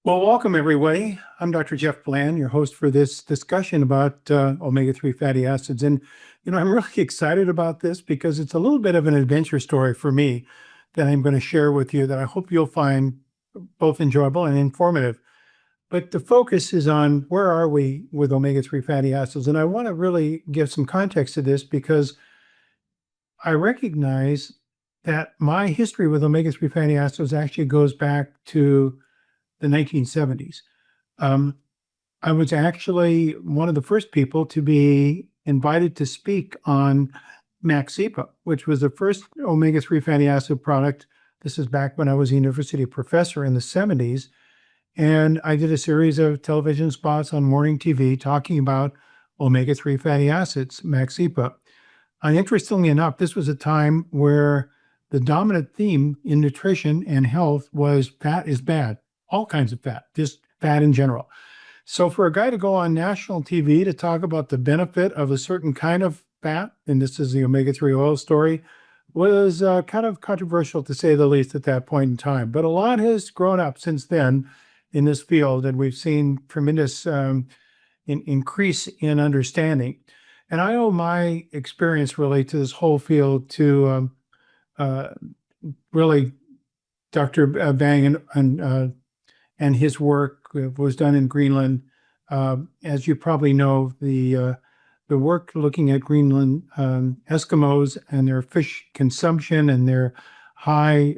Well, welcome everybody. I'm Dr. Jeff Bland, your host for this discussion about omega-3 fatty acids. And, I'm really excited about this because it's a little bit of an adventure story for me that I'm going to share with you that I hope you'll find both enjoyable and informative. But the focus is on where are we with omega-3 fatty acids? And I want to really give some context to this because I recognize that my history with omega-3 fatty acids actually goes back to the 1970s. Um, I was actually one of the first people to be invited to speak on Maxipa, which was the first omega-3 fatty acid product. This is back when I was a university professor in the 70s. And I did a series of television spots on morning TV talking about omega-3 fatty acids, Maxipa. And interestingly enough, this was a time where the dominant theme in nutrition and health was fat is bad, all kinds of fat, just fat in general. So for a guy to go on national TV to talk about the benefit of a certain kind of fat, and this is the omega-3 oil story, was kind of controversial to say the least at that point in time. But a lot has grown up since then in this field, and we've seen tremendous increase in understanding. And I owe my experience really to this whole field to uh, really Dr. Bang and his work was done in Greenland. As you probably know, the work looking at Greenland Eskimos and their fish consumption and their high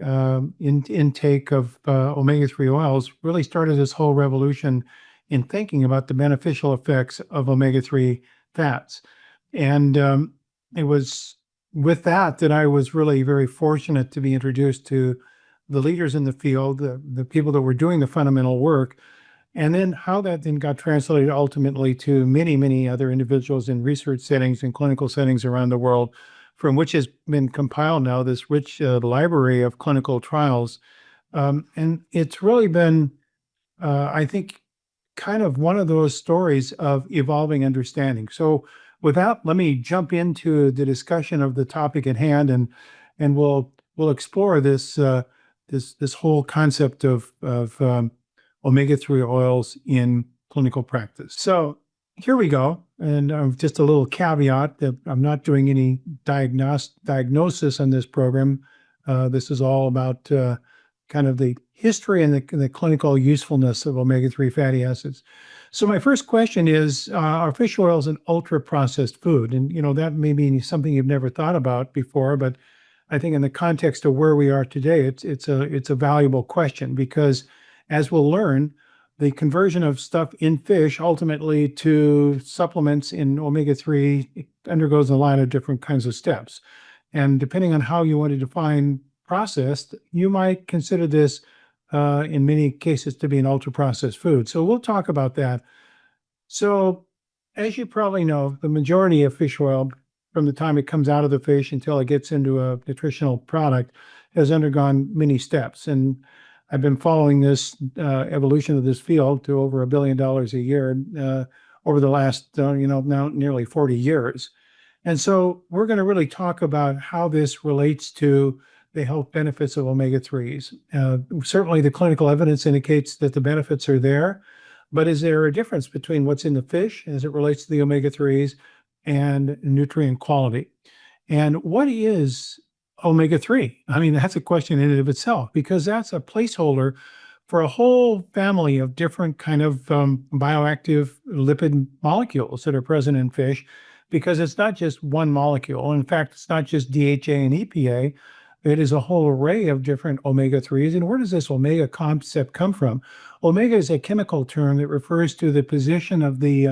intake of omega-3 oils really started this whole revolution in thinking about the beneficial effects of omega-3 fats. And it was with that I was really very fortunate to be introduced to the leaders in the field, the people that were doing the fundamental work, and then how that then got translated ultimately to many, many other individuals in research settings and clinical settings around the world, from which has been compiled now this rich library of clinical trials. And it's really been, I think, kind of one of those stories of evolving understanding. So with that, let me jump into the discussion of the topic at hand, and we'll explore this whole concept of omega-3 oils in clinical practice. So here we go. And just a little caveat that I'm not doing any diagnosis on this program. This is all about kind of the history and the clinical usefulness of omega-3 fatty acids. So my first question is, are fish oils an ultra-processed food? And, that may be something you've never thought about before, but I think in the context of where we are today, it's a valuable question because as we'll learn, the conversion of stuff in fish ultimately to supplements in omega-3 undergoes a lot of different kinds of steps. And depending on how you want to define processed, you might consider this in many cases to be an ultra-processed food. So we'll talk about that. So as you probably know, the majority of fish oil from the time it comes out of the fish until it gets into a nutritional product has undergone many steps. And I've been following this evolution of this field to over $1 billion a year over the last, now nearly 40 years. And so we're going to really talk about how this relates to the health benefits of omega-3s. Certainly the clinical evidence indicates that the benefits are there, but is there a difference between what's in the fish as it relates to the omega-3s and nutrient quality? And what is omega-3? I mean, that's a question in and of itself, because that's a placeholder for a whole family of different kind of bioactive lipid molecules that are present in fish, because it's not just one molecule. In fact, it's not just DHA and EPA. It is a whole array of different omega-3s. And where does this omega concept come from? Omega is a chemical term that refers to the position of the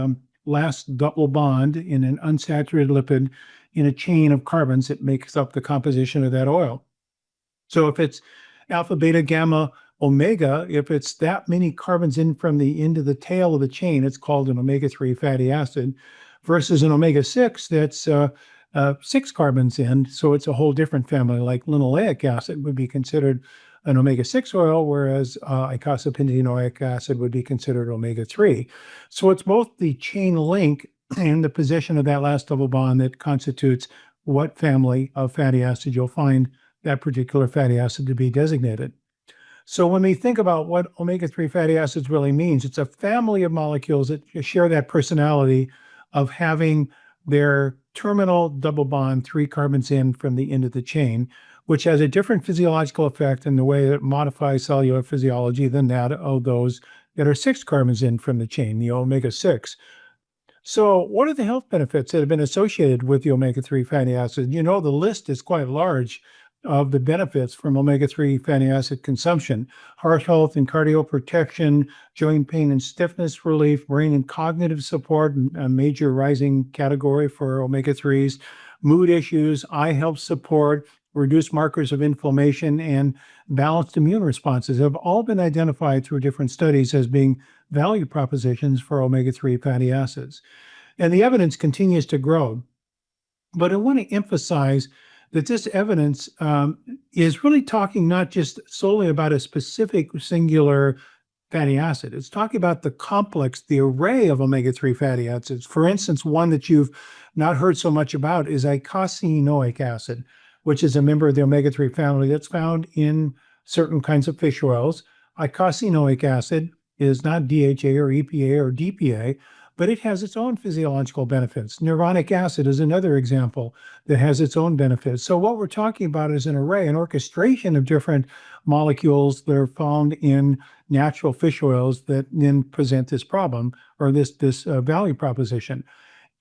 last double bond in an unsaturated lipid in a chain of carbons that makes up the composition of that oil. So if it's alpha, beta, gamma, omega, if it's that many carbons in from the end of the tail of the chain, it's called an omega-3 fatty acid, versus an omega-6 that's 6 carbons in. So it's a whole different family, like linoleic acid would be considered an omega-6 oil, whereas icosapentaenoic acid would be considered omega-3. So it's both the chain link and the position of that last double bond that constitutes what family of fatty acid you'll find that particular fatty acid to be designated. So when we think about what omega-3 fatty acids really means, it's a family of molecules that share that personality of having their terminal double bond, 3 carbons in from the end of the chain, which has a different physiological effect in the way that it modifies cellular physiology than that of those that are 6 carbons in from the chain, the omega-6. So, what are the health benefits that have been associated with the omega-3 fatty acid? You know, the list is quite large of the benefits from omega-3 fatty acid consumption: heart health and cardio protection, joint pain and stiffness relief, brain and cognitive support, a major rising category for omega-3s, mood issues, eye health support, reduced markers of inflammation, and balanced immune responses have all been identified through different studies as being value propositions for omega-3 fatty acids. And the evidence continues to grow. But I want to emphasize that this evidence is really talking not just solely about a specific singular fatty acid. It's talking about the complex, the array of omega-3 fatty acids. For instance, one that you've not heard so much about is eicosanoic acid, which is a member of the omega-3 family that's found in certain kinds of fish oils. Eicosanoic acid is not DHA or EPA or DPA, but it has its own physiological benefits. Neuronic acid is another example that has its own benefits. So what we're talking about is an array, an orchestration of different molecules that are found in natural fish oils that then present this problem or this value proposition.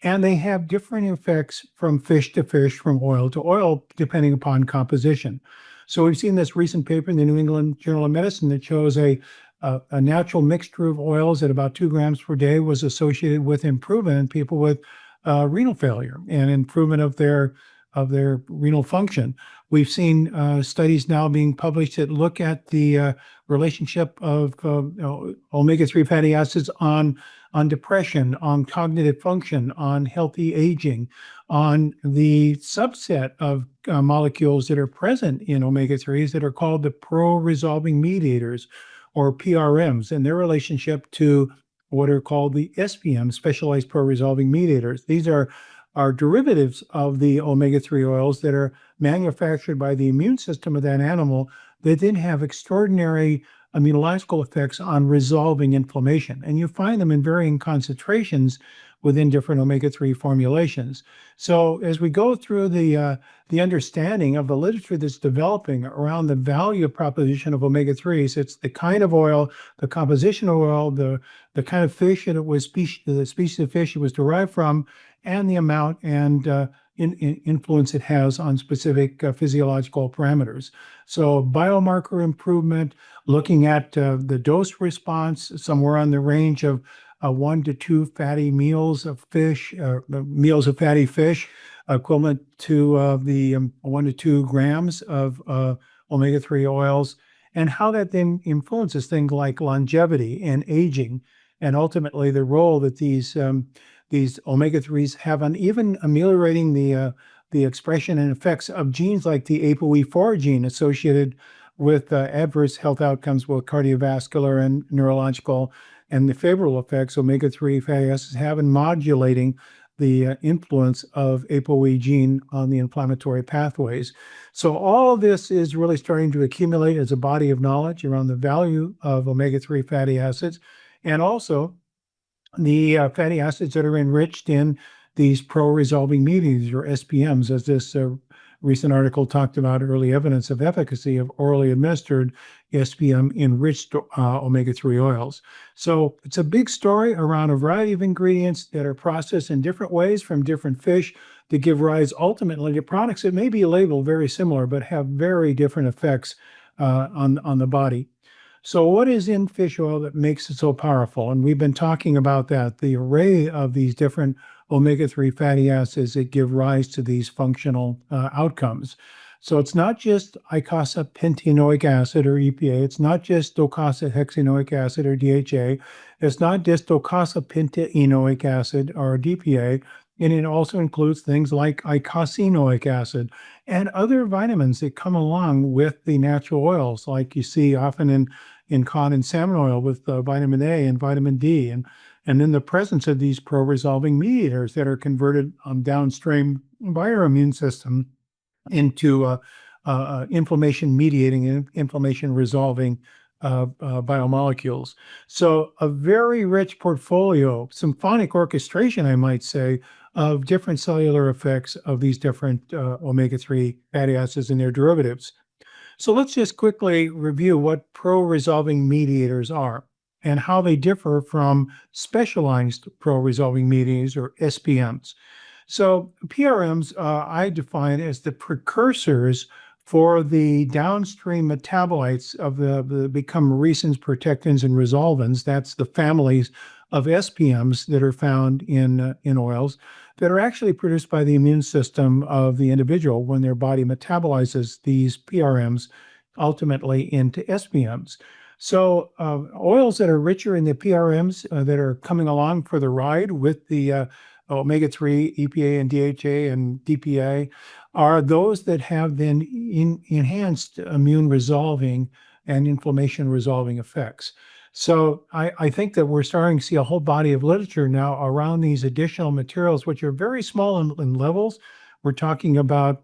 And they have different effects from fish to fish, from oil to oil, depending upon composition. So we've seen this recent paper in the New England Journal of Medicine that shows a natural mixture of oils at about 2 grams per day was associated with improvement in people with renal failure and improvement of their renal function. We've seen studies now being published that look at the relationship of omega-3 fatty acids on depression, on cognitive function, on healthy aging, on the subset of molecules that are present in omega-3s that are called the pro-resolving mediators, or PRMs, and their relationship to what are called the SPM, specialized pro-resolving mediators. These are derivatives of the omega-3 oils that are manufactured by the immune system of that animal that then have extraordinary immunological effects on resolving inflammation. And you find them in varying concentrations within different omega-3 formulations. So as we go through the understanding of the literature that's developing around the value proposition of omega-3s, it's the kind of oil, the composition of oil, the kind of fish that it was, the species of fish it was derived from, and the amount and influence it has on specific physiological parameters. So biomarker improvement, looking at the dose response, somewhere on the range of 1 to 2 fatty meals of fish, meals of fatty fish, equivalent to the 1 to 2 grams of omega-3 oils, and how that then influences things like longevity and aging, and ultimately the role that these omega-3s have on even ameliorating the expression and effects of genes like the ApoE4 gene associated with adverse health outcomes, both cardiovascular and neurological, and the favorable effects omega-3 fatty acids have in modulating the influence of ApoE gene on the inflammatory pathways. So all of this is really starting to accumulate as a body of knowledge around the value of omega-3 fatty acids, and also the fatty acids that are enriched in these pro-resolving mediators, or SPMs, as this recent article talked about early evidence of efficacy of orally administered SPM-enriched omega-3 oils. So it's a big story around a variety of ingredients that are processed in different ways from different fish to give rise ultimately to products that may be labeled very similar but have very different effects on the body. So what is in fish oil that makes it so powerful? And we've been talking about that, the array of these different omega-3 fatty acids that give rise to these functional outcomes. So it's not just eicosapentaenoic acid, or EPA. It's not just docosahexaenoic acid, or DHA. It's not just docosapentaenoic acid, or DPA. And it also includes things like eicosanoic acid and other vitamins that come along with the natural oils, like you see often in cod and salmon oil with vitamin A and vitamin D, and then the presence of these pro-resolving mediators that are converted downstream by our immune system into inflammation mediating and inflammation resolving biomolecules. So a very rich portfolio, symphonic orchestration, I might say, of different cellular effects of these different omega-3 fatty acids and their derivatives. So let's just quickly review what pro-resolving mediators are and how they differ from specialized pro-resolving mediators, or SPMs. So PRMs I define as the precursors for the downstream metabolites of the become resins, protectins, and resolvins. That's the families of SPMs that are found in oils that are actually produced by the immune system of the individual when their body metabolizes these PRMs ultimately into SPMs. So oils that are richer in the PRMs that are coming along for the ride with the omega-3, EPA and DHA and DPA are those that have then enhanced immune resolving and inflammation resolving effects. So I think that we're starting to see a whole body of literature now around these additional materials, which are very small in levels. We're talking about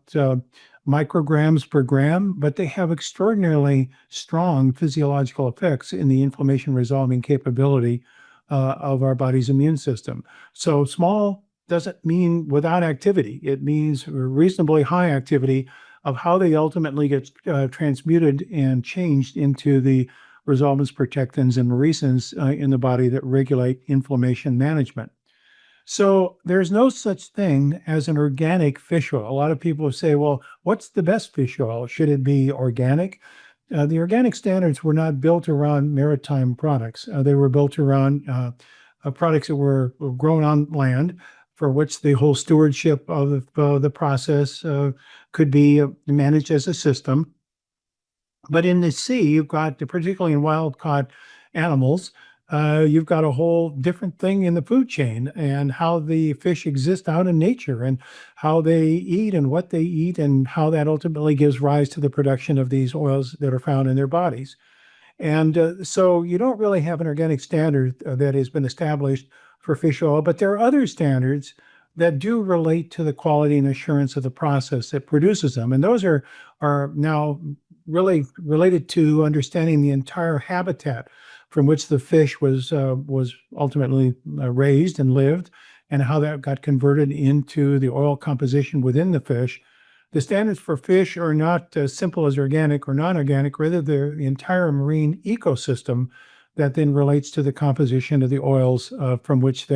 micrograms per gram, but they have extraordinarily strong physiological effects in the inflammation resolving capability of our body's immune system. So small doesn't mean without activity. It means reasonably high activity of how they ultimately get transmuted and changed into the resolvins, protectins, and resins in the body that regulate inflammation management. So there's no such thing as an organic fish oil. A lot of people say, well, what's the best fish oil? Should it be organic? The organic standards were not built around maritime products. They were built around products that were grown on land, for which the whole stewardship of the process could be managed as a system. But in the sea, you've got, particularly in wild-caught animals, you've got a whole different thing in the food chain and how the fish exist out in nature and how they eat and what they eat and how that ultimately gives rise to the production of these oils that are found in their bodies. And so you don't really have an organic standard that has been established for fish oil, but there are other standards that do relate to the quality and assurance of the process that produces them. And those are now really related to understanding the entire habitat from which the fish was ultimately raised and lived, and how that got converted into the oil composition within the fish. The standards for fish are not as simple as organic or non-organic, rather the entire marine ecosystem that then relates to the composition of the oils from which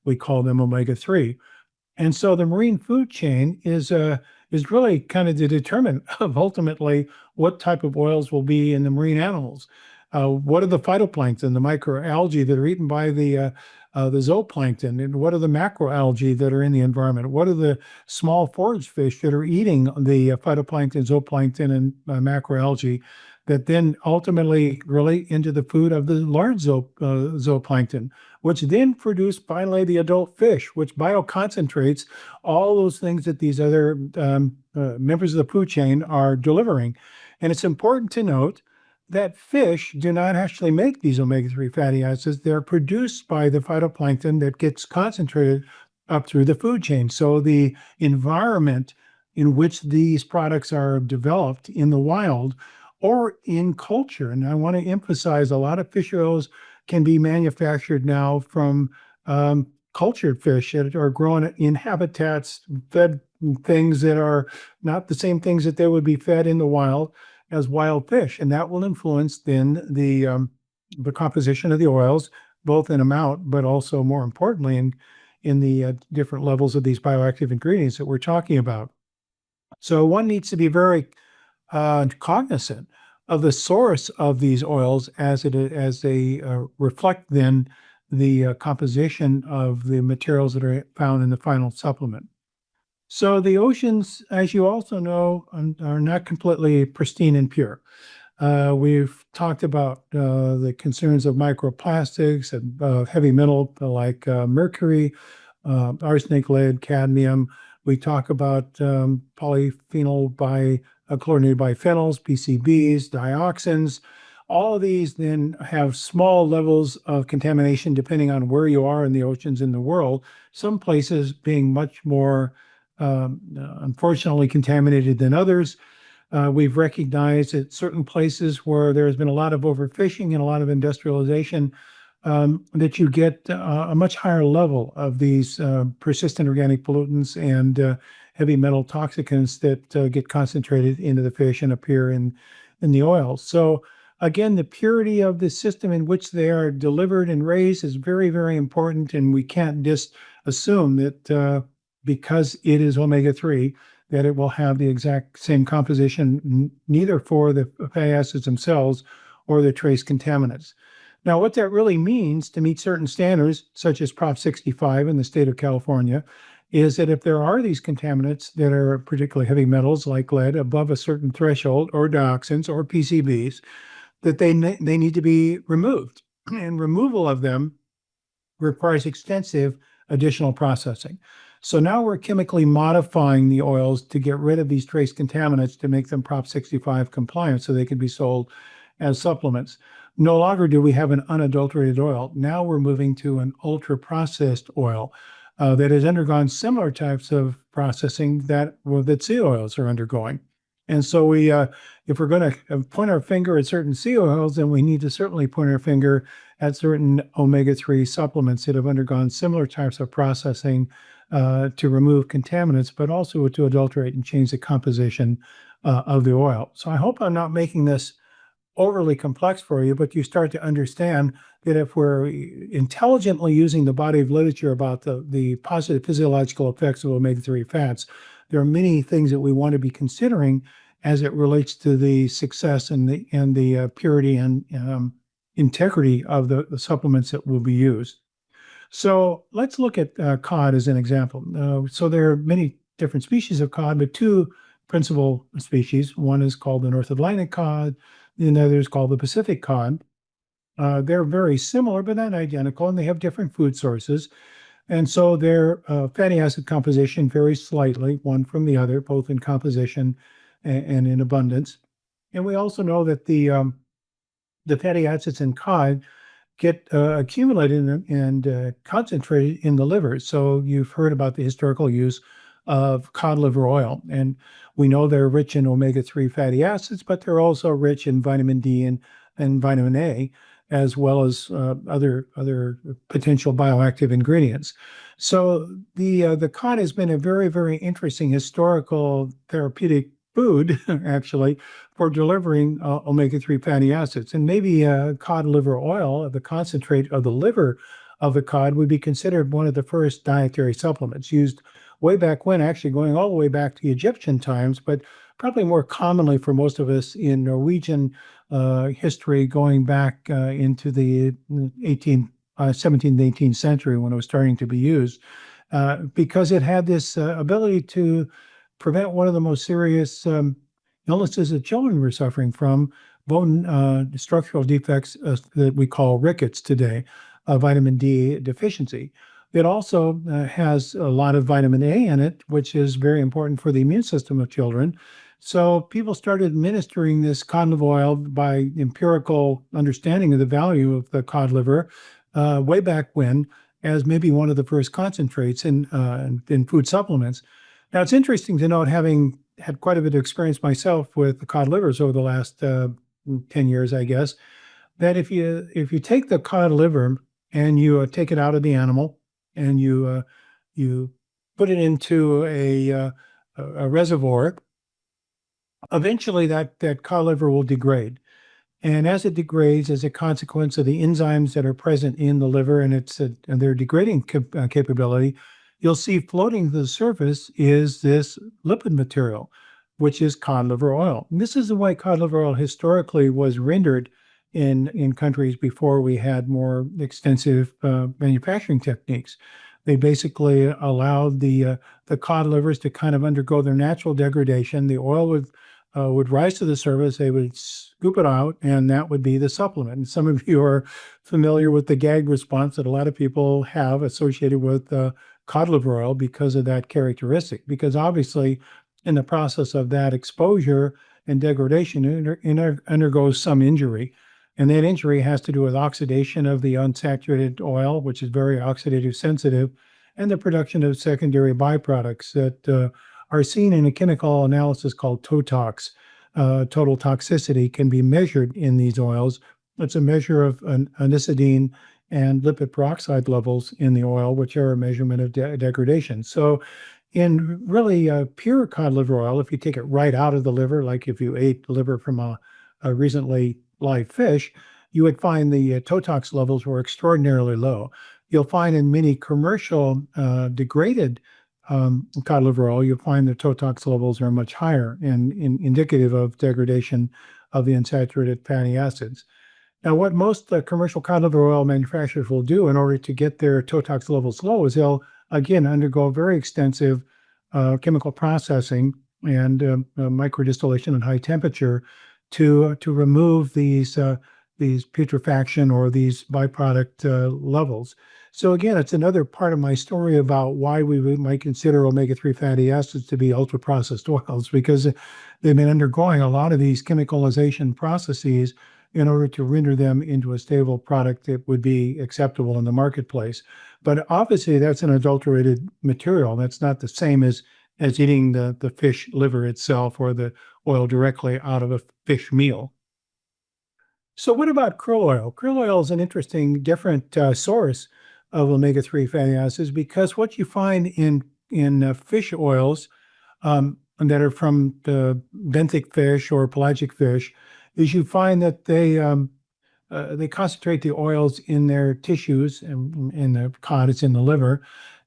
we call them omega-3. And so the marine food chain is really kind of the determinant of ultimately what type of oils will be in the marine animals. What are the phytoplankton, the microalgae that are eaten by the zooplankton, and what are the macroalgae that are in the environment? What are the small forage fish that are eating the phytoplankton, zooplankton, and macroalgae that then ultimately relate into the food of the large zooplankton, which then produce finally the adult fish, which bioconcentrates all those things that these other members of the food chain are delivering. And it's important to note that fish do not actually make these omega-3 fatty acids. They're produced by the phytoplankton that gets concentrated up through the food chain. So the environment in which these products are developed in the wild or in culture, and I want to emphasize a lot of fish oils can be manufactured now from cultured fish that are grown in habitats, fed things that are not the same things that they would be fed in the wild as wild fish, and that will influence then the composition of the oils, both in amount, but also more importantly in the different levels of these bioactive ingredients that we're talking about. So one needs to be very cognizant of the source of these oils as they reflect then the composition of the materials that are found in the final supplement. So the oceans, as you also know, are not completely pristine and pure. We've talked about the concerns of microplastics and heavy metal like mercury, arsenic, lead, cadmium. We talk about polyphenol chlorinated biphenyls, PCBs, dioxins. All of these then have small levels of contamination depending on where you are in the oceans in the world. Some places being much more unfortunately contaminated than others. We've recognized that certain places where there's been a lot of overfishing and a lot of industrialization, that you get a much higher level of these persistent organic pollutants and heavy metal toxicants that get concentrated into the fish and appear in the oil. So again, the purity of the system in which they are delivered and raised is very, very important, and we can't just assume that because it is omega-3, that it will have the exact same composition, neither for the fatty acids themselves or the trace contaminants. Now, what that really means to meet certain standards, such as Prop 65 in the state of California, is that if there are these contaminants that are particularly heavy metals like lead above a certain threshold, or dioxins or PCBs, that they need to be removed. And removal of them requires extensive additional processing. So now we're chemically modifying the oils to get rid of these trace contaminants to make them Prop 65 compliant so they can be sold as supplements. No longer do we have an unadulterated oil. Now we're moving to an ultra-processed oil that has undergone similar types of processing that seed oils are undergoing. And so if we're going to point our finger at certain seed oils, then we need to certainly point our finger at certain omega-3 supplements that have undergone similar types of processing to remove contaminants, but also to adulterate and change the composition of the oil. So I hope I'm not making this overly complex for you, but you start to understand that if we're intelligently using the body of literature about the positive physiological effects of omega-3 fats, there are many things that we want to be considering as it relates to the success and the purity and integrity of the supplements that will be used. So let's look at cod as an example. So there are many different species of cod, but two principal species. One is called the North Atlantic cod, and the other is called the Pacific cod. They're very similar, but not identical, and they have different food sources. And so their fatty acid composition varies slightly, one from the other, both in composition and in abundance. And we also know that the fatty acids in cod get accumulated and concentrated in the liver. So you've heard about the historical use of cod liver oil. And we know they're rich in omega-3 fatty acids, but they're also rich in vitamin D and vitamin A, as well as other potential bioactive ingredients. So the cod has been a very, very interesting historical therapeutic food, actually, for delivering omega-3 fatty acids. And maybe cod liver oil, the concentrate of the liver of the cod, would be considered one of the first dietary supplements used way back when, actually going all the way back to Egyptian times, but probably more commonly for most of us in Norwegian history, going back into the 17th, 18th century when it was starting to be used, because it had this ability to prevent one of the most serious illnesses that children were suffering from, bone structural defects that we call rickets today, vitamin D deficiency. It also has a lot of vitamin A in it, which is very important for the immune system of children. So people started administering this cod liver oil by empirical understanding of the value of the cod liver way back when, as maybe one of the first concentrates in food supplements. Now, it's interesting to note, having had quite a bit of experience myself with the cod livers over the last 10 years, I guess, that if you take the cod liver and you take it out of the animal and you put it into a reservoir, eventually that cod liver will degrade. And as it degrades, as a consequence of the enzymes that are present in the liver and their degrading capability, you'll see floating to the surface is this lipid material, which is cod liver oil. And this is the way cod liver oil historically was rendered in countries before we had more extensive manufacturing techniques. They basically allowed the cod livers to kind of undergo their natural degradation. The oil would rise to the surface, they would scoop it out, and that would be the supplement. And some of you are familiar with the gag response that a lot of people have associated with cod liver oil because of that characteristic. Because obviously, in the process of that exposure and degradation, it undergoes some injury. And that injury has to do with oxidation of the unsaturated oil, which is very oxidative sensitive, and the production of secondary byproducts that are seen in a chemical analysis called TOTOX. total toxicity can be measured in these oils. It's a measure of anisodine and lipid peroxide levels in the oil, which are a measurement of degradation. So in really pure cod liver oil, if you take it right out of the liver, like if you ate liver from a recently live fish, you would find the totox levels were extraordinarily low. You'll find in many commercial degraded cod liver oil, you'll find the totox levels are much higher and indicative of degradation of the unsaturated fatty acids. Now, what most commercial cod liver oil manufacturers will do in order to get their totox levels low is they'll, again, undergo very extensive chemical processing and microdistillation at high temperature to remove these putrefaction or these byproduct levels. So again, it's another part of my story about why we might consider omega-3 fatty acids to be ultra-processed oils, because they've been undergoing a lot of these chemicalization processes in order to render them into a stable product that would be acceptable in the marketplace. But obviously, that's an adulterated material. That's not the same as eating the fish liver itself or the oil directly out of a fish meal. So what about krill oil? Krill oil is an interesting, different source of omega-3 fatty acids, because what you find in fish oils that are from the benthic fish or pelagic fish is you find that they concentrate the oils in their tissues, and in the cod, it's in the liver,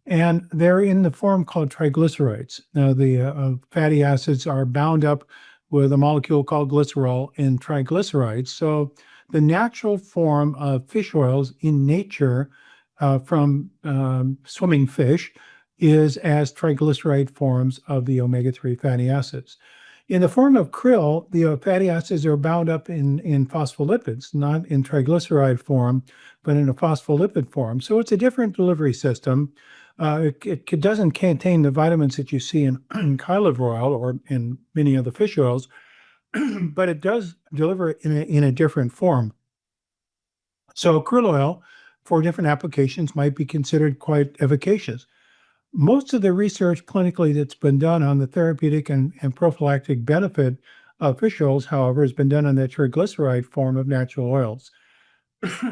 and they're in the form called triglycerides. Now, the fatty acids are bound up with a molecule called glycerol in triglycerides. So the natural form of fish oils in nature from swimming fish is as triglyceride forms of the omega-3 fatty acids. In the form of krill, the fatty acids are bound up in phospholipids, not in triglyceride form, but in a phospholipid form. So it's a different delivery system. It doesn't contain the vitamins that you see in cod liver oil or in many of the fish oils, but it does deliver it in a different form. So krill oil for different applications might be considered quite efficacious. Most of the research clinically that's been done on the therapeutic and prophylactic benefit of fish oils, however, has been done on the triglyceride form of natural oils.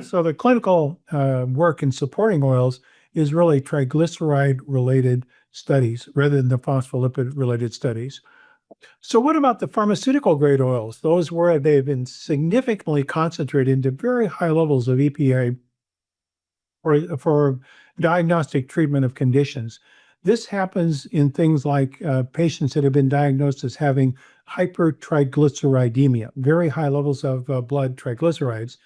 So the clinical work in supporting oils is really triglyceride-related studies rather than the phospholipid-related studies. So what about the pharmaceutical grade oils? Those where they've been significantly concentrated into very high levels of EPA for diagnostic treatment of conditions. This happens in things like patients that have been diagnosed as having hypertriglyceridemia, very high levels of blood triglycerides.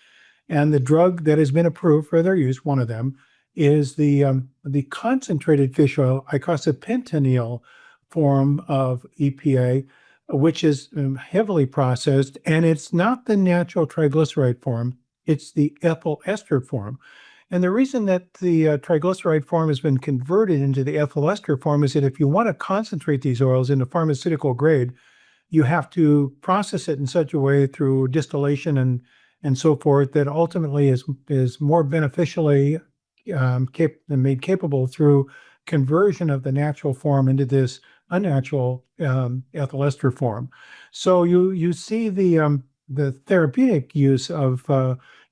And the drug that has been approved for their use, one of them, is the concentrated fish oil icosapentaneal form of EPA, which is heavily processed, and it's not the natural triglyceride form, it's the ethyl ester form. And the reason that the triglyceride form has been converted into the ethyl ester form is that if you want to concentrate these oils into pharmaceutical grade, you have to process it in such a way through distillation and so forth that ultimately is more beneficially made capable through conversion of the natural form into this unnatural ethyl ester form. So you see the therapeutic use of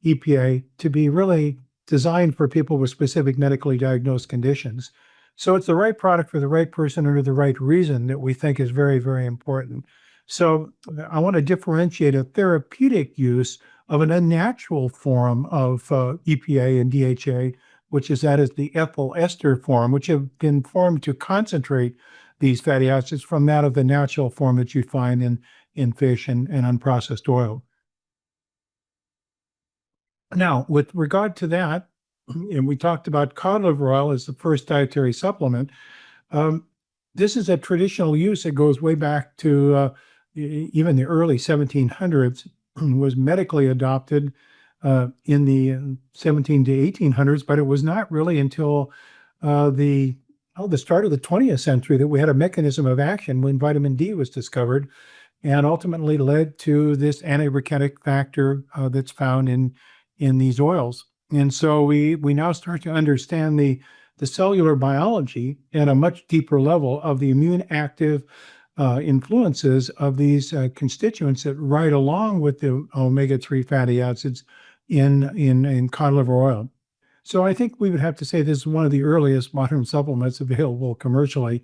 EPA to be really designed for people with specific medically diagnosed conditions. So it's the right product for the right person under the right reason that we think is very, very important. So I want to differentiate a therapeutic use of an unnatural form of EPA and DHA, which is the ethyl ester form, which have been formed to concentrate these fatty acids from that of the natural form that you find in fish and unprocessed oil. Now, with regard to that, and we talked about cod liver oil as the first dietary supplement, this is a traditional use that goes way back to even the early 1700s, was medically adopted in the 17 to 1800s, but it was not really until the start of the 20th century that we had a mechanism of action when vitamin D was discovered, and ultimately led to this anti-rickettic factor that's found in these oils. And so we now start to understand the cellular biology at a much deeper level of the immune active influences of these constituents that ride along with the omega-3 fatty acids in cod liver oil. So I think we would have to say this is one of the earliest modern supplements available commercially.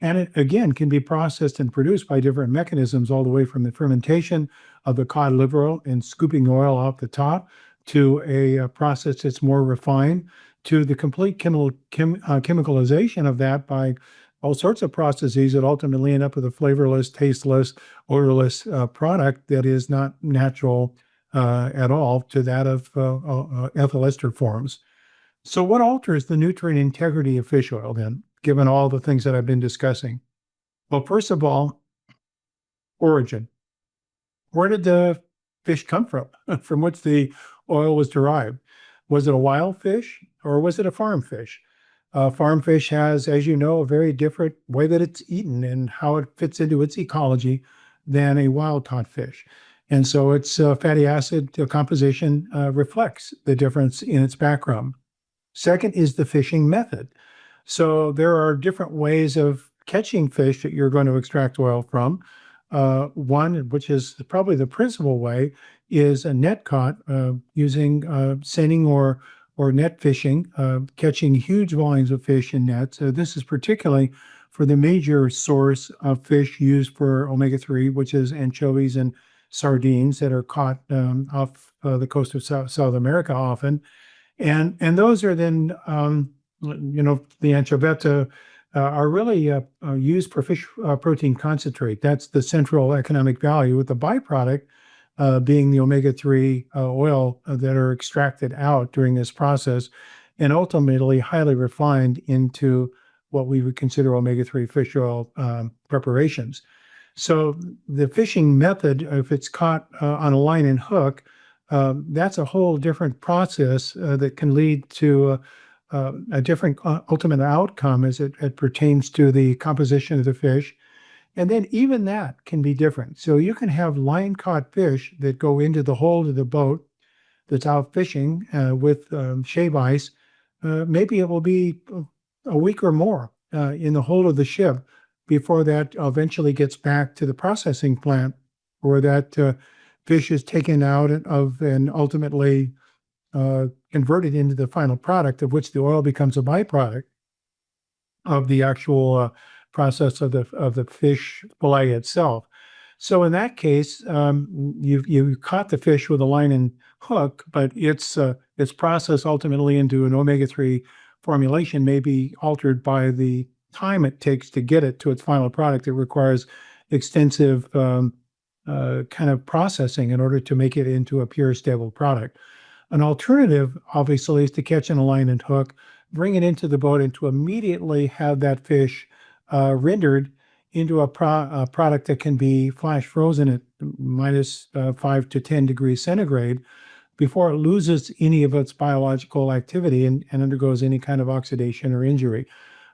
And it, again, can be processed and produced by different mechanisms, all the way from the fermentation of the cod liver oil and scooping oil off the top to a process that's more refined, to the complete chemicalization of that by all sorts of processes that ultimately end up with a flavorless, tasteless, odorless product that is not natural at all to that of ethyl ester forms. So what alters the nutrient integrity of fish oil then, given all the things that I've been discussing? Well, first of all, origin. Where did the fish come from, from which the oil was derived? Was it a wild fish or was it a farm fish? Farm fish has, as you know, a very different way that it's eaten and how it fits into its ecology than a wild-caught fish. And so its fatty acid composition reflects the difference in its background. Second is the fishing method. So there are different ways of catching fish that you're going to extract oil from. One, which is probably the principal way, is a net caught using seining or net fishing, catching huge volumes of fish in nets. This is particularly for the major source of fish used for omega-3, which is anchovies and sardines that are caught off the coast of South America often. And those are then, the anchoveta are really used for fish protein concentrate. That's the central economic value, with the byproduct being the omega-3 oil that are extracted out during this process and ultimately highly refined into what we would consider omega-3 fish oil preparations. So the fishing method, if it's caught on a line and hook, that's a whole different process that can lead to a different ultimate outcome as it pertains to the composition of the fish. And then even that can be different. So you can have line-caught fish that go into the hold of the boat that's out fishing with shave ice. Maybe it will be a week or more in the hold of the ship before that eventually gets back to the processing plant, where that fish is taken out of and ultimately converted into the final product, of which the oil becomes a byproduct of the actual process of the fish fillet itself. So in that case, you caught the fish with a line and hook, but its process ultimately into an omega-3 formulation may be altered by the time it takes to get it to its final product. It requires extensive kind of processing in order to make it into a pure, stable product. An alternative, obviously, is to catch in a line and hook, bring it into the boat, and to immediately have that fish rendered into a product that can be flash frozen at minus 5 to 10 degrees centigrade before it loses any of its biological activity and undergoes any kind of oxidation or injury.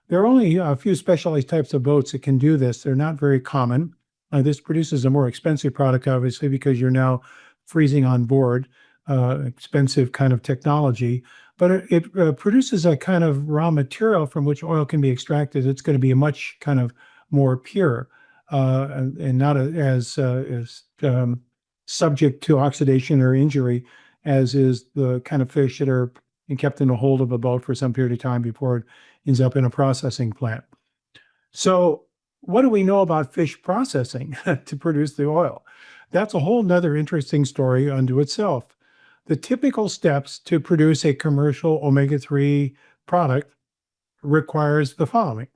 There are only a few specialized types of boats that can do this. They're not very common. This produces a more expensive product, obviously, because you're now freezing on board, expensive kind of technology. But it produces a kind of raw material from which oil can be extracted. It's going to be a much kind of more pure and not as subject to oxidation or injury as is the kind of fish that are kept in the hold of a boat for some period of time before it ends up in a processing plant. So what do we know about fish processing to produce the oil? That's a whole nother interesting story unto itself. The typical steps to produce a commercial omega-3 product requires the following: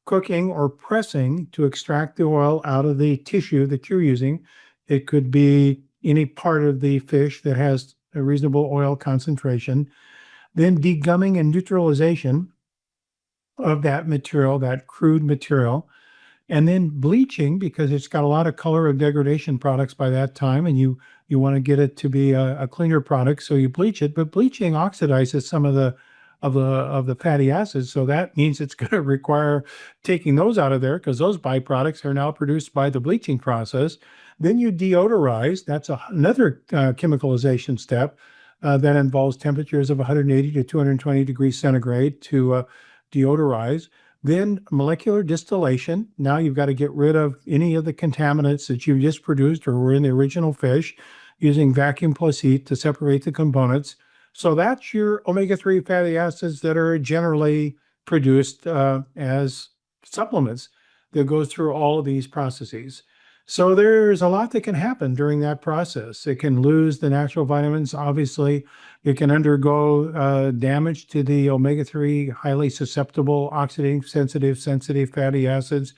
cooking or pressing to extract the oil out of the tissue that you're using. It could be any part of the fish that has a reasonable oil concentration. Then degumming and neutralization of that material, that crude material. And then bleaching, because it's got a lot of color or degradation products by that time, and you want to get it to be a cleaner product, so you bleach it. But bleaching oxidizes some of the fatty acids, so that means it's going to require taking those out of there, because those byproducts are now produced by the bleaching process. Then you deodorize. That's another chemicalization step that involves temperatures of 180 to 220 degrees centigrade to deodorize. Then molecular distillation. Now you've got to get rid of any of the contaminants that you just produced or were in the original fish using vacuum plus heat to separate the components. So that's your omega-3 fatty acids that are generally produced as supplements that goes through all of these processes. So there's a lot that can happen during that process. It can lose the natural vitamins, obviously. It can undergo damage to the omega-3 highly susceptible, oxidative sensitive fatty acids,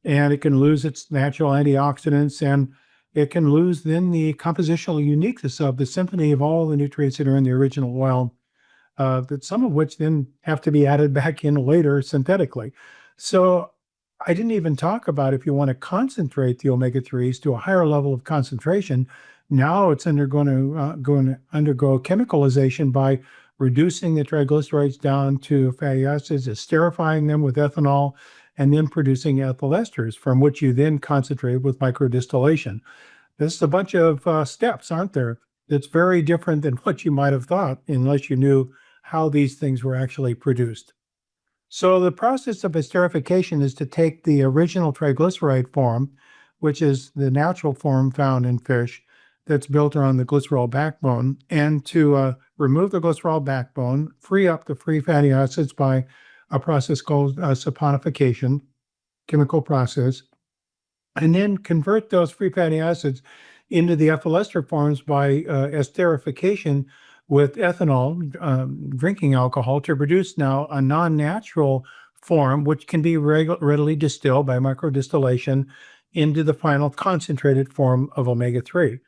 and it can lose its natural antioxidants, and it can lose then the compositional uniqueness of the symphony of all the nutrients that are in the original oil, that some of which then have to be added back in later synthetically. So I didn't even talk about if you want to concentrate the omega-3s to a higher level of concentration. Now it's going to undergo chemicalization by reducing the triglycerides down to fatty acids, esterifying them with ethanol, and then producing ethyl esters, from which you then concentrate with microdistillation. This is a bunch of steps, aren't there? That's very different than what you might have thought unless you knew how these things were actually produced. So the process of esterification is to take the original triglyceride form, which is the natural form found in fish that's built around the glycerol backbone, and to remove the glycerol backbone, free up the free fatty acids by a process called saponification, chemical process, and then convert those free fatty acids into the ethyl ester forms by esterification with ethanol, drinking alcohol, to produce now a non-natural form, which can be readily distilled by microdistillation into the final concentrated form of omega-3.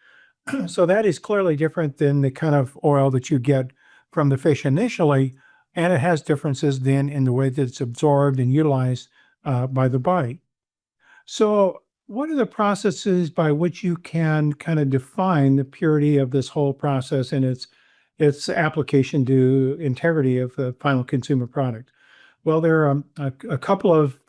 So that is clearly different than the kind of oil that you get from the fish initially, and it has differences then in the way that it's absorbed and utilized by the body. So what are the processes by which you can kind of define the purity of this whole process and its application to integrity of the final consumer product? Well, there are a couple of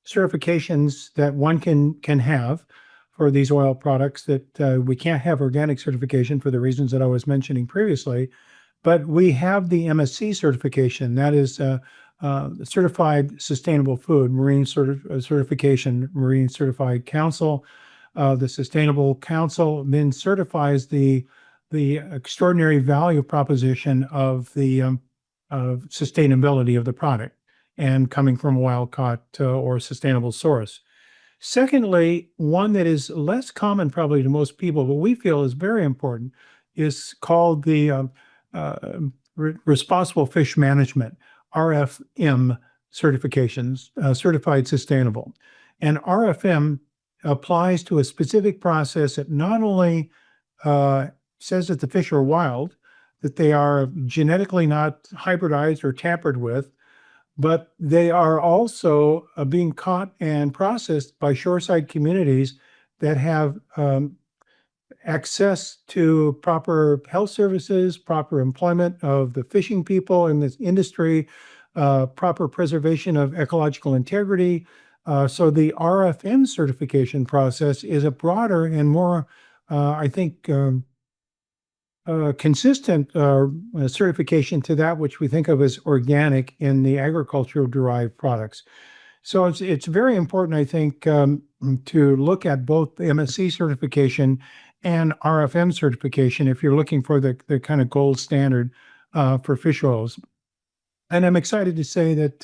certifications that one can have for these oil products. That we can't have organic certification for the reasons that I was mentioning previously, but we have the MSC certification. That is Certified Sustainable Food, Marine Certification, Marine Certified Council. The Sustainable Council then certifies the extraordinary value proposition of the of sustainability of the product and coming from a wild-caught or sustainable source. Secondly, one that is less common probably to most people, but we feel is very important, is called the Responsible Fish Management, RFM certifications, Certified Sustainable. And RFM applies to a specific process that not only says that the fish are wild, that they are genetically not hybridized or tampered with, but they are also being caught and processed by shoreside communities that have access to proper health services, proper employment of the fishing people in this industry, proper preservation of ecological integrity. So the RFM certification process is a broader and more, I think, consistent certification to that which we think of as organic in the agricultural derived products. So it's very important, I think, to look at both the MSC certification and RFM certification if you're looking for the kind of gold standard for fish oils. And I'm excited to say that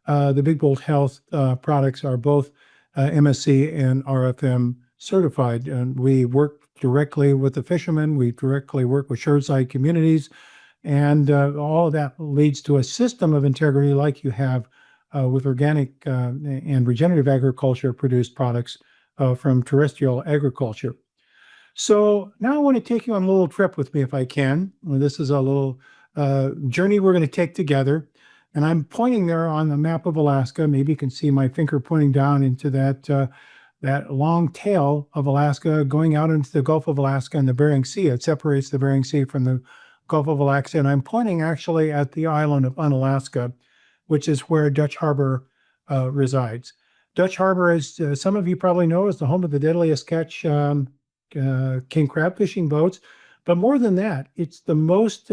the Big Bold Health products are both MSC and RFM certified. And we work directly with the fishermen. We directly work with shoreside communities. And all of that leads to a system of integrity like you have with organic and regenerative agriculture produced products from terrestrial agriculture. So now I want to take you on a little trip with me if I can. This is a little journey we're going to take together. And I'm pointing there on the map of Alaska. Maybe you can see my finger pointing down into that long tail of Alaska going out into the Gulf of Alaska and the Bering Sea. It separates the Bering Sea from the Gulf of Alaska. And I'm pointing actually at the island of Unalaska, which is where Dutch Harbor resides. Dutch Harbor, as some of you probably know, is the home of the deadliest catch king crab fishing boats. But more than that, it's the most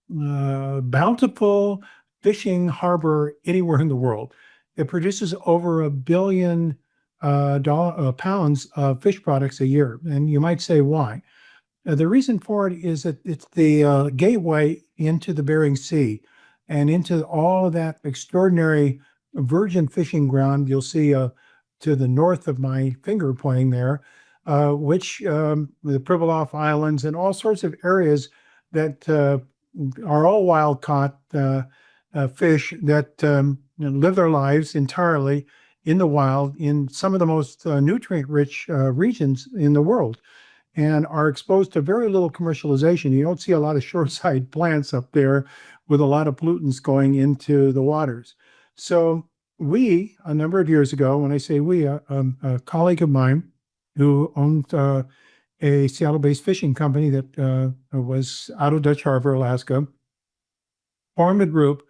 bountiful, fishing harbor anywhere in the world. It produces over 1 billion pounds of fish products a year. And you might say, why? The reason for it is that it's the gateway into the Bering Sea and into all of that extraordinary virgin fishing ground you'll see to the north of my finger pointing there, which the Pribilof Islands and all sorts of areas that are all wild caught fish that live their lives entirely in the wild in some of the most nutrient rich regions in the world and are exposed to very little commercialization. You don't see a lot of shoreside plants up there with a lot of pollutants going into the waters. So we, a number of years ago, when I say we, a colleague of mine who owned a Seattle-based fishing company that was out of Dutch Harbor, Alaska, formed a group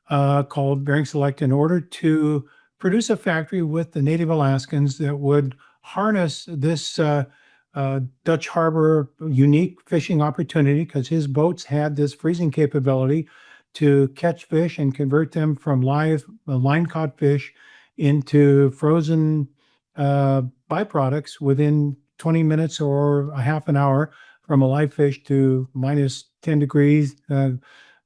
called Bering Select in order to produce a factory with the native Alaskans that would harness this Dutch Harbor unique fishing opportunity because his boats had this freezing capability to catch fish and convert them from live line caught fish into frozen byproducts within 20 minutes or a half an hour from a live fish to minus 10 degrees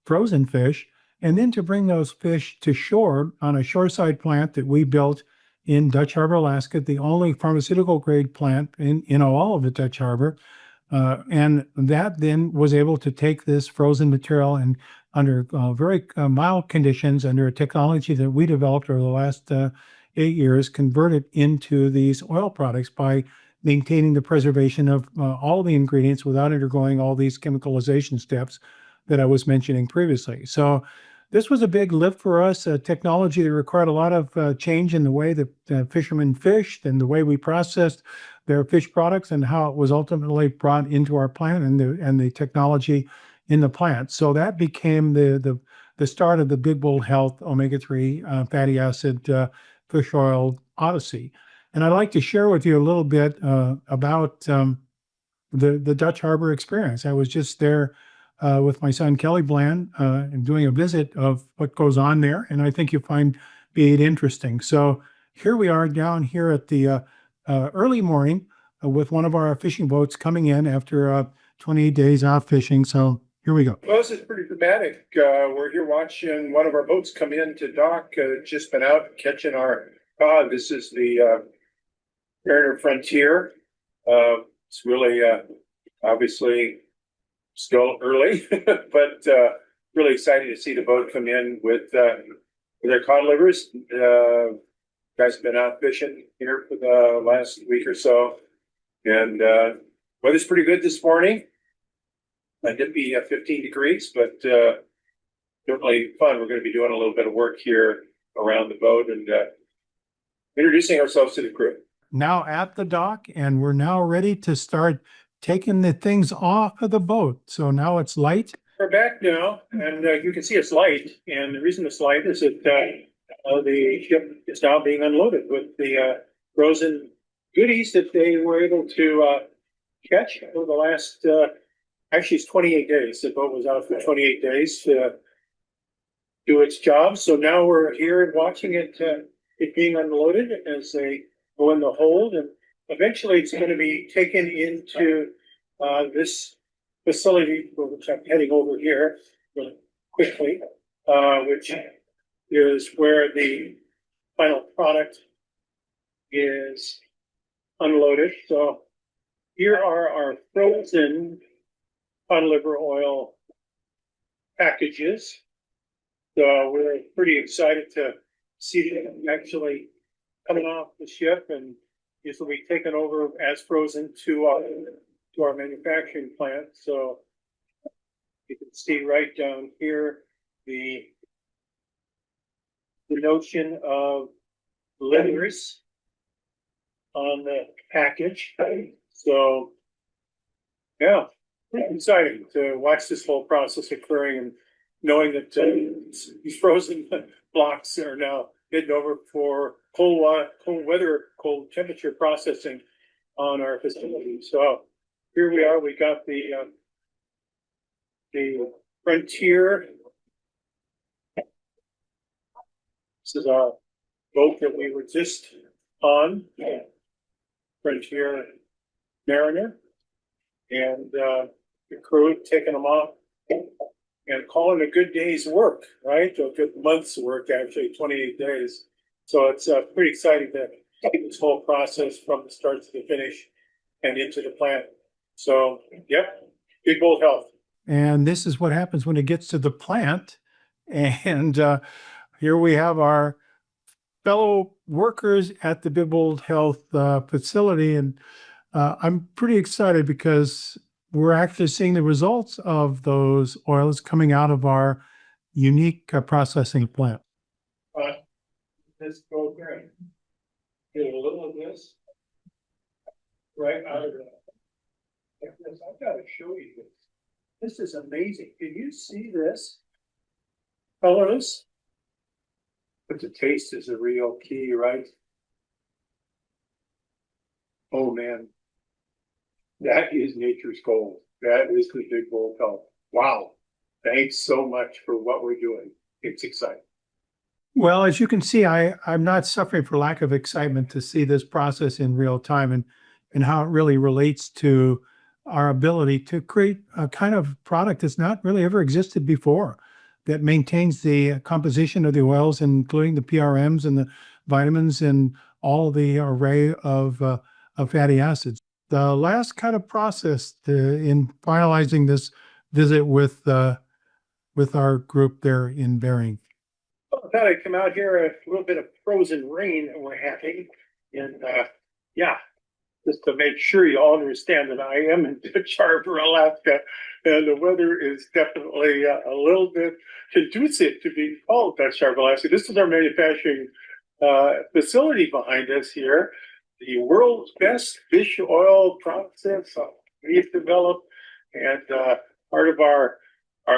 frozen fish. And then to bring those fish to shore on a shoreside plant that we built in Dutch Harbor, Alaska, the only pharmaceutical grade plant in all of the Dutch Harbor. And that then was able to take this frozen material and under very mild conditions, under a technology that we developed over the last 8 years, convert it into these oil products by maintaining the preservation of all the ingredients without undergoing all these chemicalization steps that I was mentioning previously. So this was a big lift for us, a technology that required a lot of change in the way that fishermen fished and the way we processed their fish products and how it was ultimately brought into our plant and the technology in the plant. So that became the start of the Big Bull Health omega-3 fatty acid fish oil odyssey. And I'd like to share with you a little bit about the Dutch Harbor experience. I was just there with my son Kelly Bland and doing a visit of what goes on there, and I think you'll find it interesting. So here we are down here at the early morning with one of our fishing boats coming in after 28 days off fishing. So here we go. Well, this is pretty dramatic. We're here watching one of our boats come in to dock. Just been out catching our cod. This is the Mariner Frontier. It's really obviously still early, but really excited to see the boat come in with their cod livers. Guys have been out fishing here for the last week or so, and weather's pretty good this morning. It did be 15 degrees, but certainly fun. We're going to be doing a little bit of work here around the boat and introducing ourselves to the crew. Now at the dock, and we're now ready to start taking the things off of the boat. So now it's light. We're back now, and you can see it's light. And the reason it's light is that the ship is now being unloaded with the frozen goodies that they were able to catch over the last, actually it's 28 days. The boat was out for 28 days to do its job. So now we're here and watching it being unloaded as they go in the hold, and eventually it's going to be taken into this facility, which I'm heading over here really quickly, which is where the final product is unloaded. So here are our frozen cod liver oil packages. So we're pretty excited to see them actually coming off the ship, and this will be taken over as frozen to our manufacturing plant. So you can see right down here the notion of livers on the package. So yeah, pretty exciting to watch this whole process occurring and knowing that these frozen blocks are now heading over for cold weather, cold temperature processing on our facility. So here we are. We got the Frontier This is our boat that we were just on, Frontier Mariner, and the crew taking them off and calling it a good day's work, right? A good month's work, actually, 28 days. So it's pretty exciting to see this whole process from the start to the finish and into the plant. So, yep, big bold health. And this is what happens when it gets to the plant. And here we have our fellow workers at the Big Bold Health facility. And I'm pretty excited because we're actually seeing the results of those oils coming out of our unique processing plant. Let's go there. Get a little of this right out of that. I've got to show you this. This is amazing. Can you see this? Colors? But the taste is a real key, right? Oh man, that is nature's gold. That is the Big Bold Health. Wow. Thanks so much for what we're doing. It's exciting. Well, as you can see, I'm not suffering for lack of excitement to see this process in real time and how it really relates to our ability to create a kind of product that's not really ever existed before, that maintains the composition of the oils, including the PRMs and the vitamins and all the array of fatty acids. The last kind of process in finalizing this visit with our group there in Bering. I thought I'd come out here, a little bit of frozen rain that we're having. And yeah, just to make sure you all understand that I am in Dutch Harbor, Alaska, and the weather is definitely a little bit conducive to being called Dutch Harbor, Alaska. This is our manufacturing facility behind us here. The world's best fish oil process we've developed, and part of our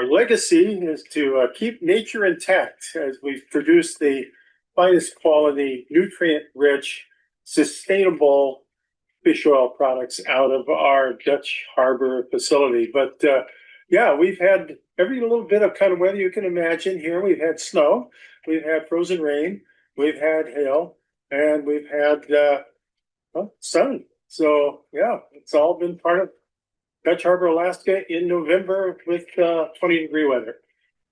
legacy is to keep nature intact as we've produced the finest quality, nutrient-rich, sustainable fish oil products out of our Dutch Harbor facility. But yeah, we've had every little bit of kind of weather you can imagine here. We've had snow, we've had frozen rain, we've had hail, and we've had sun. So yeah, it's all been part of Dutch Harbor, Alaska in November with 20-degree weather.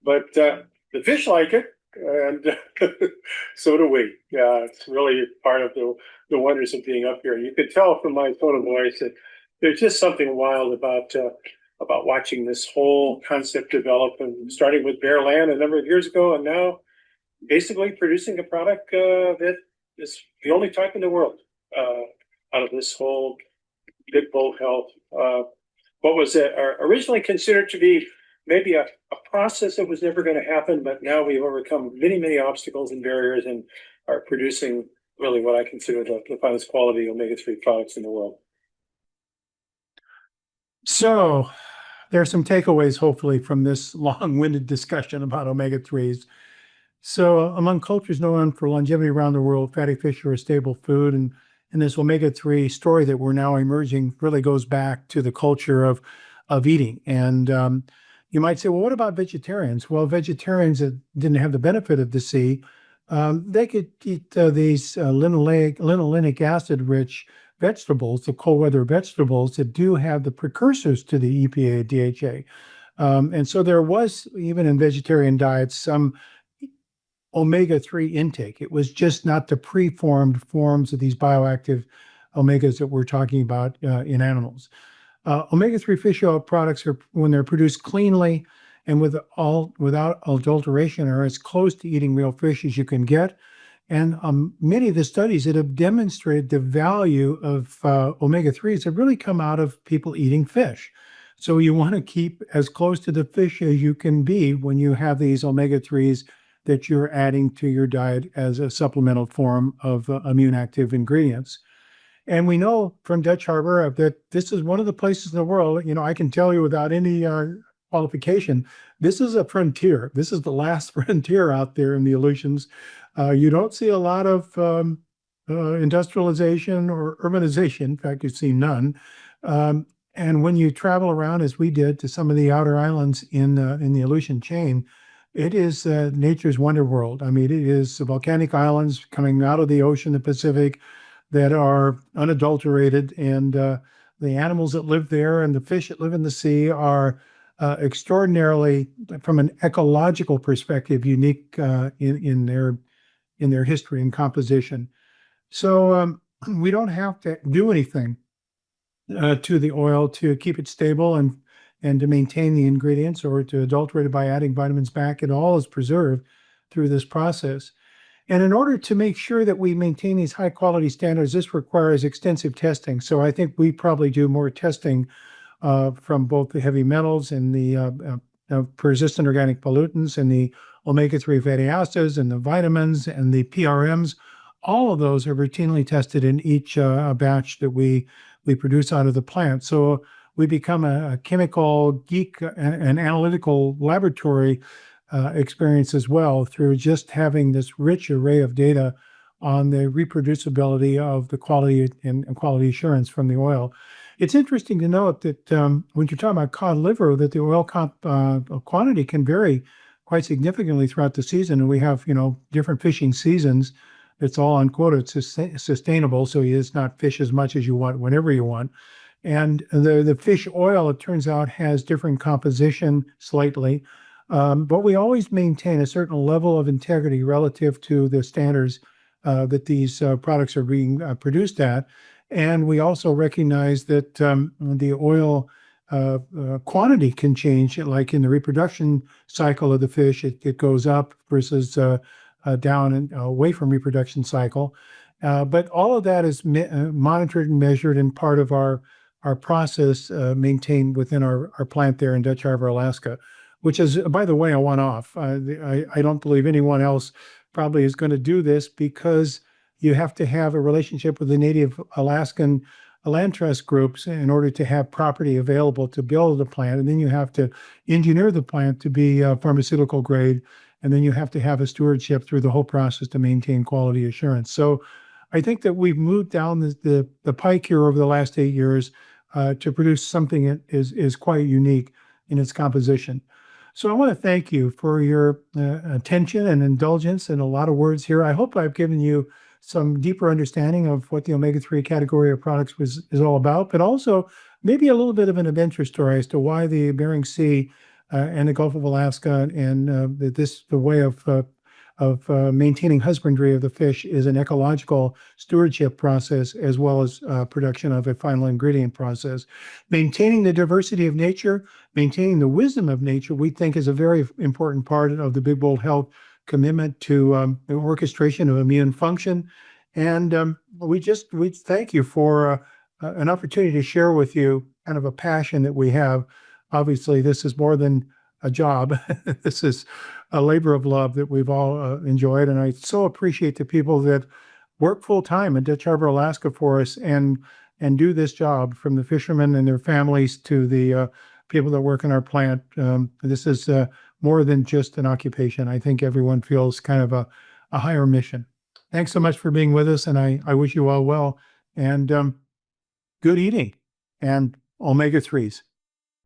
But the fish like it, and so do we. Yeah, it's really part of the wonders of being up here. You could tell from my tone of voice that there's just something wild about watching this whole concept develop, and starting with bare land a number of years ago, and now basically producing a product that is the only type in the world out of this whole Big Bold Health. What was originally considered to be maybe a process that was never going to happen, but now we've overcome many, many obstacles and barriers and are producing really what I consider the finest quality omega-3 products in the world. So there are some takeaways, hopefully, from this long-winded discussion about omega-3s. So among cultures known for longevity around the world, fatty fish are a staple food, and this omega-3 story that we're now emerging really goes back to the culture of eating. And you might say, well, what about vegetarians? Well, vegetarians that didn't have the benefit of the sea, they could eat these linolenic acid-rich vegetables, the cold weather vegetables that do have the precursors to the EPA, DHA. And so there was, even in vegetarian diets, some omega-3 intake. It was just not the preformed forms of these bioactive omegas that we're talking about in animals. Omega-3 fish oil products are, when they're produced cleanly and without adulteration, are as close to eating real fish as you can get. And many of the studies that have demonstrated the value of omega-3s have really come out of people eating fish. So you want to keep as close to the fish as you can be when you have these omega-3s that you're adding to your diet as a supplemental form of immune active ingredients. And we know from Dutch Harbor that this is one of the places in the world, I can tell you without any qualification, this is a frontier. This is the last frontier out there in the Aleutians. You don't see a lot of industrialization or urbanization. In fact, you see none. And when you travel around, as we did, to some of the outer islands in the Aleutian chain, It is nature's wonder world. I mean, it is volcanic islands coming out of the ocean, the Pacific, that are unadulterated, and the animals that live there and the fish that live in the sea are extraordinarily, from an ecological perspective, unique in their history and composition. So we don't have to do anything to the oil to keep it stable and to maintain the ingredients or to adulterate it by adding vitamins back. It all is preserved through this process. And in order to make sure that we maintain these high quality standards, this requires extensive testing. So I think we probably do more testing from both the heavy metals and the persistent organic pollutants and the omega-3 fatty acids and the vitamins and the PRMs. All of those are routinely tested in each batch that we produce out of the plant. So we become a chemical geek, an analytical laboratory experience as well, through just having this rich array of data on the reproducibility of the quality and quality assurance from the oil. It's interesting to note that when you're talking about cod liver, that the oil quantity can vary quite significantly throughout the season. And we have, different fishing seasons. It's all unquoted sustainable, so it's not fish as much as you want whenever you want. And the fish oil, it turns out, has different composition slightly. But we always maintain a certain level of integrity relative to the standards that these products are being produced at. And we also recognize that the oil quantity can change, like in the reproduction cycle of the fish, it goes up versus down and away from reproduction cycle. But all of that is monitored and measured and part of our process maintained within our plant there in Dutch Harbor, Alaska, which is, by the way, a one-off. I don't believe anyone else probably is going to do this, because you have to have a relationship with the native Alaskan land trust groups in order to have property available to build the plant. And then you have to engineer the plant to be pharmaceutical grade. And then you have to have a stewardship through the whole process to maintain quality assurance. So I think that we've moved down the pike here over the last 8 years to produce something that is quite unique in its composition. So I want to thank you for your attention and indulgence and a lot of words here. I hope I've given you some deeper understanding of what the omega-3 category of products is all about, but also maybe a little bit of an adventure story as to why the Bering Sea and the Gulf of Alaska and the way of maintaining husbandry of the fish is an ecological stewardship process, as well as production of a final ingredient process. Maintaining the diversity of nature, maintaining the wisdom of nature, we think is a very important part of the Big Bold Health commitment to the orchestration of immune function. And we thank you for an opportunity to share with you kind of a passion that we have. Obviously, this is more than a job. This is a labor of love that we've all enjoyed. And I so appreciate the people that work full time in Dutch Harbor, Alaska for us and do this job, from the fishermen and their families to the people that work in our plant. This is more than just an occupation. I think everyone feels kind of a higher mission. Thanks so much for being with us. And I wish you all well and good eating and omega-3s.